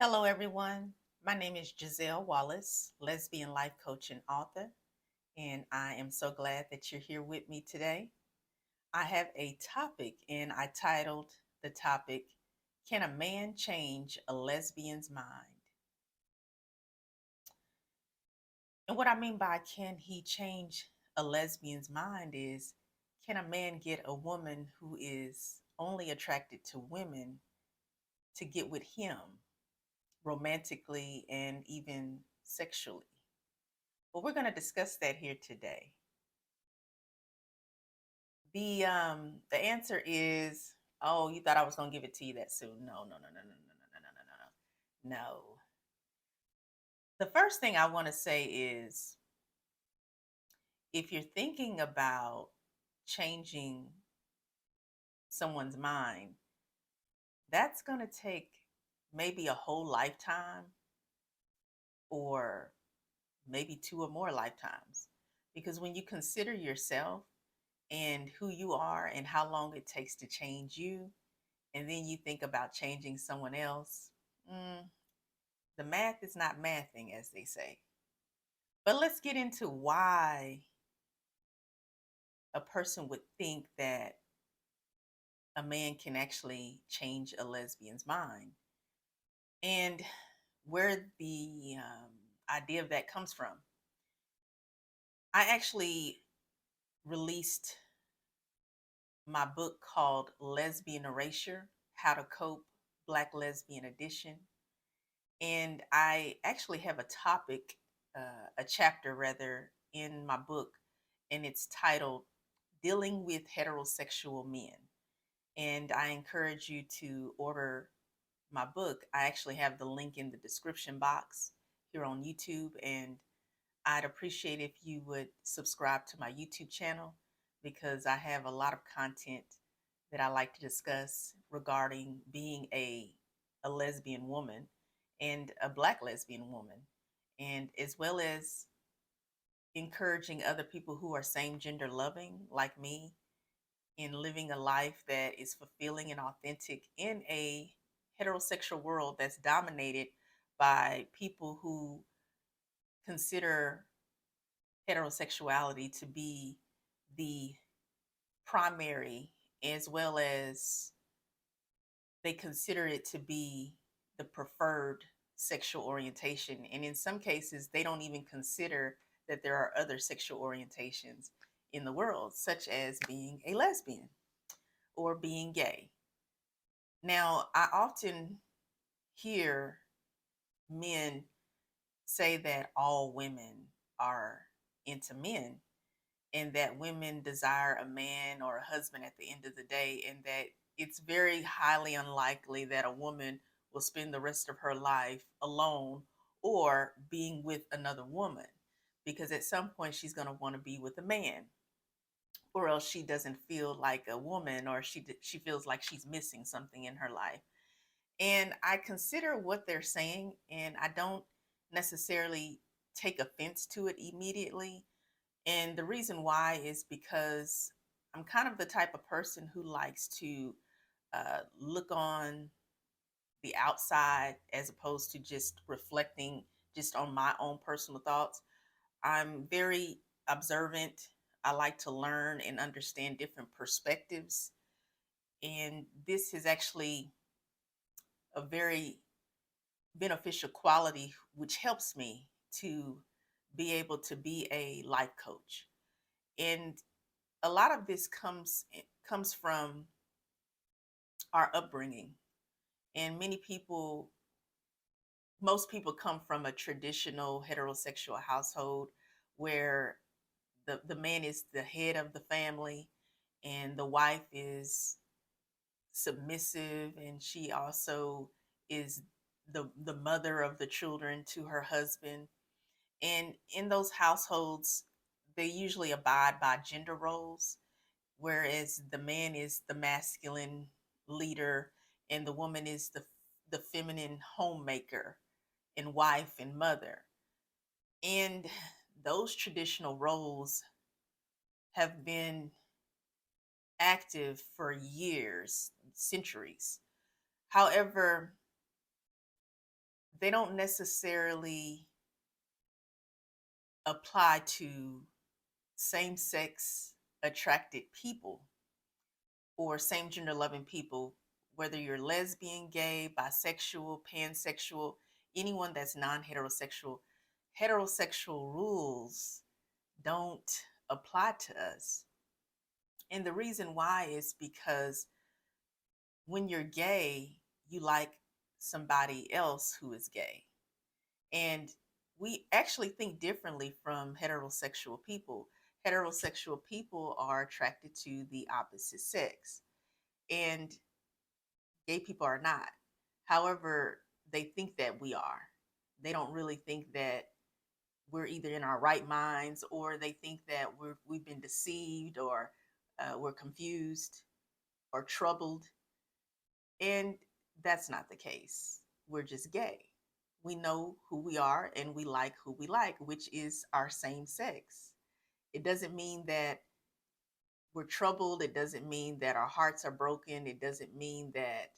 Hello, everyone. My name is Giselle Wallace, lesbian life coach and author, and I am so glad that you're here with me today. I have a topic, and I titled the topic, Can a Man Change a Lesbian's Mind? And what I mean by can he change a lesbian's mind is can a man get a woman who is only attracted to women to get with him romantically and even sexually? Well, we're going to discuss that here today. The answer is, oh, you thought I was going to give it to you that soon? No, no, no, no, no, no, no, no, no, no, no. No. The first thing I want to say is, if you're thinking about changing someone's mind, that's going to take maybe a whole lifetime or maybe two or more lifetimes. Because when you consider yourself and who you are and how long it takes to change you, and then you think about changing someone else, mm, the math is not mathing, as they say. But let's get into why a person would think that a man can actually change a lesbian's mind and where the idea of that comes from. I actually released my book called Lesbian Erasure: How to Cope, Black Lesbian Edition. And I actually have a topic, a chapter rather, in my book, and it's titled Dealing with Heterosexual Men. And I encourage you to order my book. I actually have the link in the description box here on YouTube, and I'd appreciate if you would subscribe to my YouTube channel because I have a lot of content that I like to discuss regarding being a lesbian woman and a Black lesbian woman, and as well as encouraging other people who are same gender loving like me in living a life that is fulfilling and authentic in a heterosexual world that's dominated by people who consider heterosexuality to be the primary, as well as they consider it to be the preferred sexual orientation. And in some cases, they don't even consider that there are other sexual orientations in the world, such as being a lesbian or being gay. Now, I often hear men say that all women are into men and that women desire a man or a husband at the end of the day, and that it's very highly unlikely that a woman will spend the rest of her life alone or being with another woman, because at some point she's going to want to be with a man, or else she doesn't feel like a woman, or she feels like she's missing something in her life. And I consider what they're saying, and I don't necessarily take offense to it immediately. And the reason why is because I'm kind of the type of person who likes to look on the outside as opposed to just reflecting just on my own personal thoughts. I'm very observant. I like to learn and understand different perspectives. And this is actually a very beneficial quality, which helps me to be able to be a life coach. And a lot of this comes from our upbringing. And most people come from a traditional heterosexual household where the man is the head of the family and the wife is submissive, and she also is the mother of the children to her husband. And in those households, they usually abide by gender roles, whereas the man is the masculine leader and the woman is the feminine homemaker and wife and mother. And those traditional roles have been active for years, centuries. However, they don't necessarily apply to same sex attracted people or same gender loving people, whether you're lesbian, gay, bisexual, pansexual, anyone that's non heterosexual. Heterosexual rules don't apply to us. And the reason why is because when you're gay, you like somebody else who is gay. And we actually think differently from heterosexual people. Heterosexual people are attracted to the opposite sex, and gay people are not. However, they think that we are. They don't really think that we're either in our right minds, or they think that we've been deceived, or we're confused or troubled. And that's not the case. We're just gay. We know who we are and we like who we like, which is our same sex. It doesn't mean that we're troubled. It doesn't mean that our hearts are broken. It doesn't mean that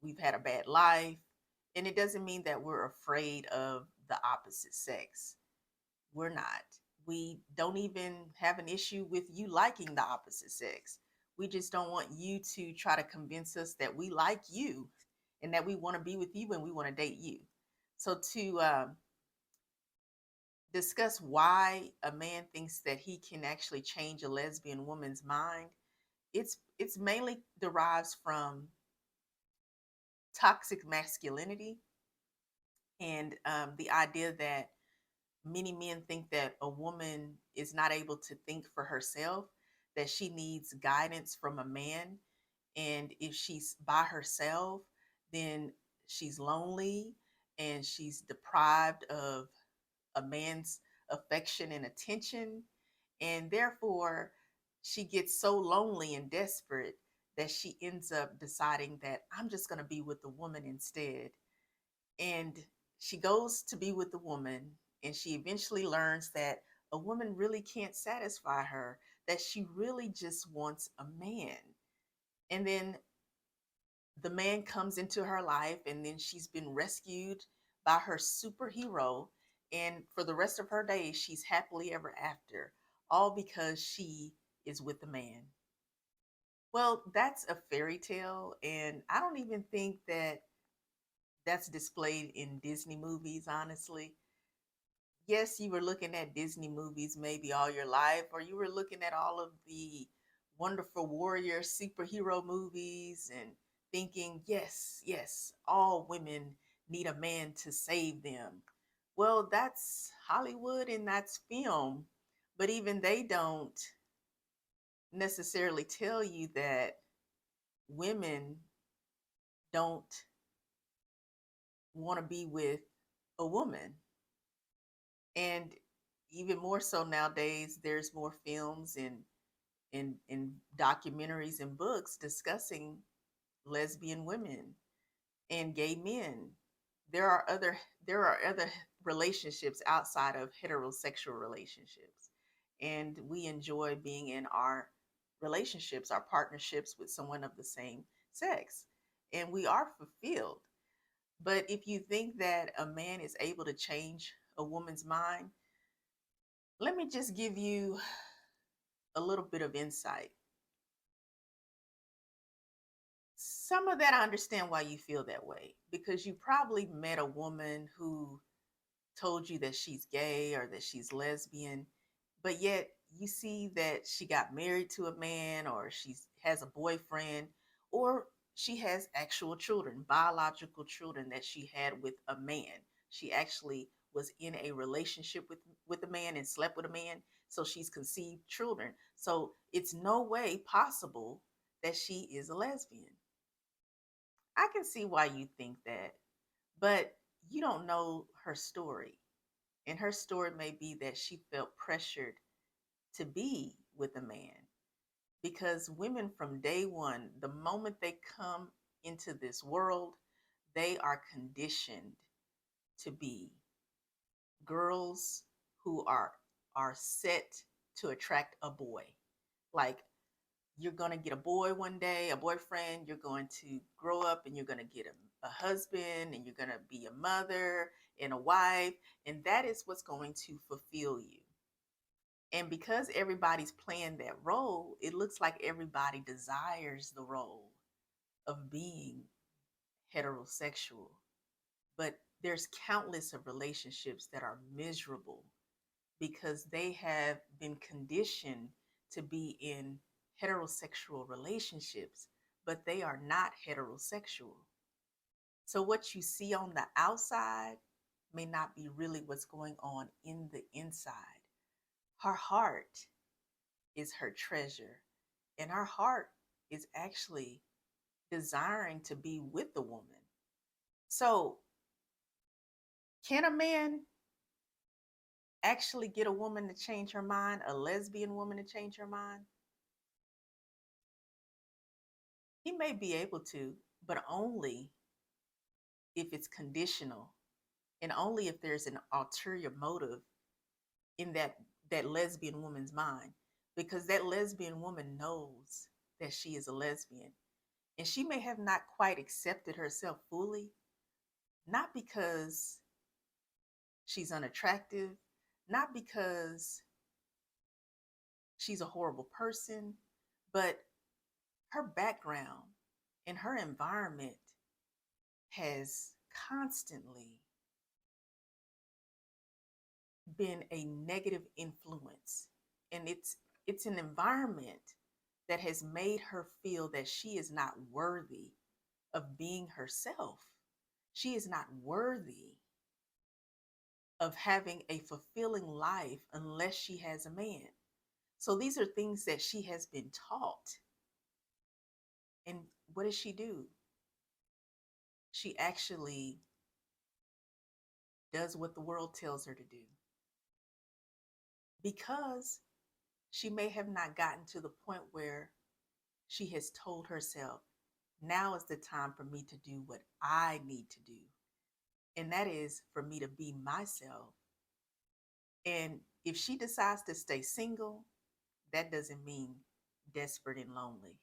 we've had a bad life. And it doesn't mean that we're afraid of the opposite sex. We're not. We don't even have an issue with you liking the opposite sex. We just don't want you to try to convince us that we like you and that we want to be with you and we want to date you. So, to discuss why a man thinks that he can actually change a lesbian woman's mind, it's mainly derives from toxic masculinity, and the idea that many men think that a woman is not able to think for herself, that she needs guidance from a man. And if she's by herself, then she's lonely and she's deprived of a man's affection and attention. And therefore, she gets so lonely and desperate that she ends up deciding that I'm just going to be with the woman instead. And she goes to be with the woman, and she eventually learns that a woman really can't satisfy her, that she really just wants a man. And then the man comes into her life, and then she's been rescued by her superhero. And for the rest of her days, she's happily ever after, all because she is with a man. Well, that's a fairy tale. And I don't even think that that's displayed in Disney movies, honestly. Yes, you were looking at Disney movies maybe all your life, or you were looking at all of the wonderful warrior superhero movies and thinking, yes, yes, all women need a man to save them. Well, that's Hollywood and that's film, but even they don't necessarily tell you that women don't want to be with a woman. And even more so nowadays, there's more films and documentaries and books discussing lesbian women and gay men. There are other there are other relationships outside of heterosexual relationships. And we enjoy being in our relationships, our partnerships with someone of the same sex. And we are fulfilled. But if you think that a man is able to change a woman's mind, let me just give you a little bit of insight. Some of that I understand why you feel that way, because you probably met a woman who told you that she's gay or that she's lesbian, but yet you see that she got married to a man, or she has a boyfriend, or she has actual children, biological children that she had with a man. She actually was in a relationship with a man and slept with a man, so she's conceived children. So it's no way possible that she is a lesbian. I can see why you think that, but you don't know her story. And her story may be that she felt pressured to be with a man, because women from day one, the moment they come into this world, they are conditioned to be girls who are set to attract a boy. Like, you're going to get a boy one day, a boyfriend, you're going to grow up and you're going to get a husband and you're going to be a mother and a wife, and that is what's going to fulfill you. And because everybody's playing that role, it looks like everybody desires the role of being heterosexual. But there's countless of relationships that are miserable because they have been conditioned to be in heterosexual relationships, but they are not heterosexual. So what you see on the outside may not be really what's going on in the inside. Her heart is her treasure, and her heart is actually desiring to be with the woman. So, can a man actually get a woman to change her mind, a lesbian woman to change her mind? He may be able to, but only if it's conditional and only if there's an ulterior motive in that lesbian woman's mind, because that lesbian woman knows that she is a lesbian, and she may have not quite accepted herself fully, not because she's unattractive, not because she's a horrible person, but her background and her environment has constantly been a negative influence. And it's an environment that has made her feel that she is not worthy of being herself. She is not worthy of having a fulfilling life unless she has a man. So these are things that she has been taught. And what does she do? She actually does what the world tells her to do because she may have not gotten to the point where she has told herself, now is the time for me to do what I need to do. And that is for me to be myself. And if she decides to stay single, that doesn't mean desperate and lonely.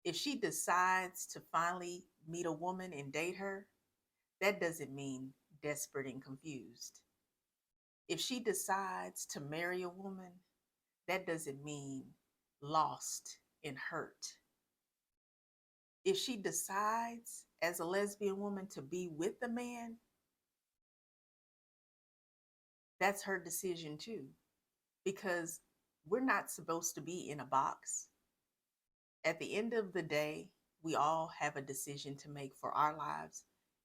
If she decides to finally meet a woman and date her, that doesn't mean desperate and confused. If she decides to marry a woman, that doesn't mean lost and hurt. If she decides as a lesbian woman to be with a man, that's her decision too, because we're not supposed to be in a box. At the end of the day, we all have a decision to make for our lives,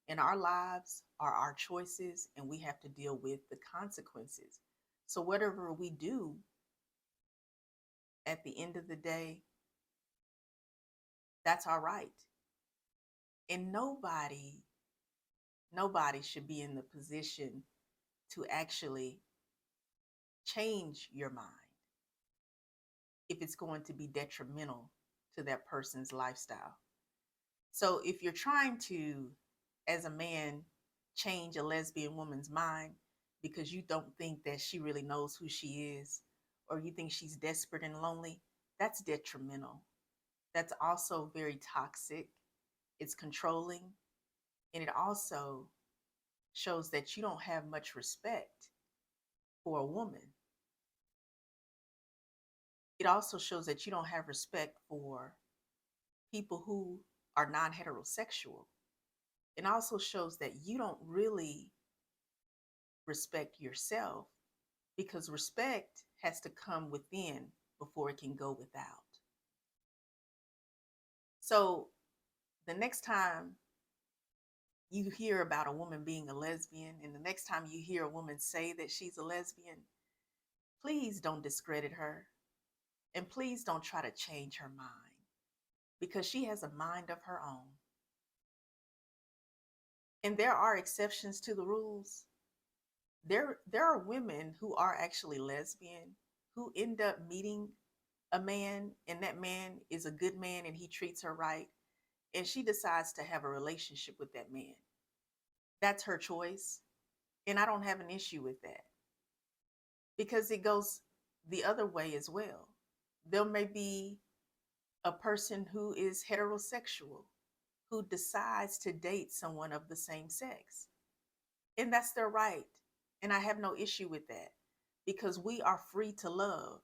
and our lives are our choices, and we have to deal with the consequences. So, whatever we do at the end of the day, that's our right. And nobody should be in the position to actually change your mind if it's going to be detrimental to that person's lifestyle. So if you're trying to, as a man, change a lesbian woman's mind because you don't think that she really knows who she is, or you think she's desperate and lonely, that's detrimental. That's also very toxic. It's controlling. And it also shows that you don't have much respect for a woman. It also shows that you don't have respect for people who are non heterosexual. It also shows that you don't really respect yourself, because respect has to come within before it can go without. So the next time you hear about a woman being a lesbian, and the next time you hear a woman say that she's a lesbian, please don't discredit her. And please don't try to change her mind, because she has a mind of her own. And there are exceptions to the rules. There are women who are actually lesbian who end up meeting a man, and that man is a good man and he treats her right, and she decides to have a relationship with that man. That's her choice, and I don't have an issue with that, because it goes the other way as well. There may be a person who is heterosexual who decides to date someone of the same sex. And that's their right. And I have no issue with that because we are free to love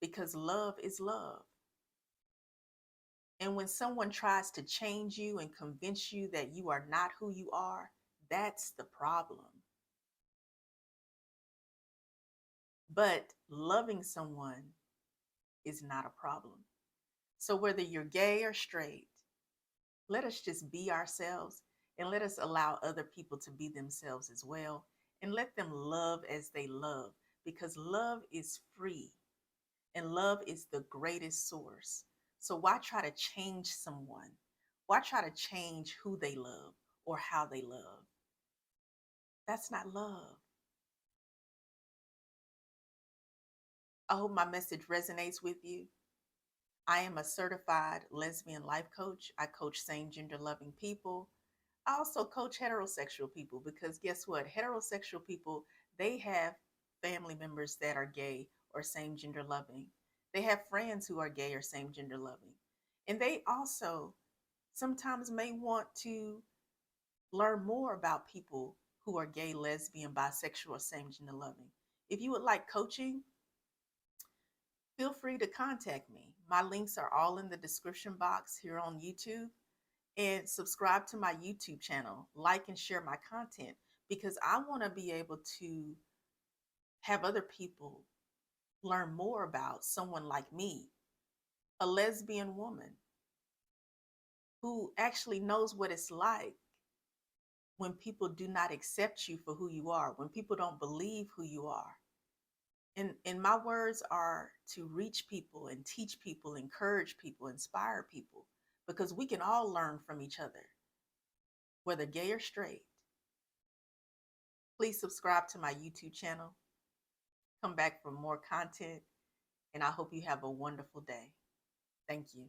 because love is love. And when someone tries to change you and convince you that you are not who you are, that's the problem. But loving someone is not a problem. So whether you're gay or straight, let us just be ourselves and let us allow other people to be themselves as well and let them love as they love because love is free and love is the greatest source. So why try to change someone? Why try to change who they love or how they love? That's not love. I hope my message resonates with you. I am a certified lesbian life coach. I coach same gender loving people. I also coach heterosexual people because guess what? Heterosexual people, they have family members that are gay or same gender loving. They have friends who are gay or same gender loving. And they also sometimes may want to learn more about people who are gay, lesbian, bisexual, or same gender loving. If you would like coaching, feel free to contact me. My links are all in the description box here on YouTube. And subscribe to my YouTube channel, like and share my content because I want to be able to have other people learn more about someone like me, a lesbian woman who actually knows what it's like when people do not accept you for who you are, when people don't believe who you are. And my words are to reach people and teach people, encourage people, inspire people, because we can all learn from each other, whether gay or straight. Please subscribe to my YouTube channel. Come back for more content, and I hope you have a wonderful day. Thank you.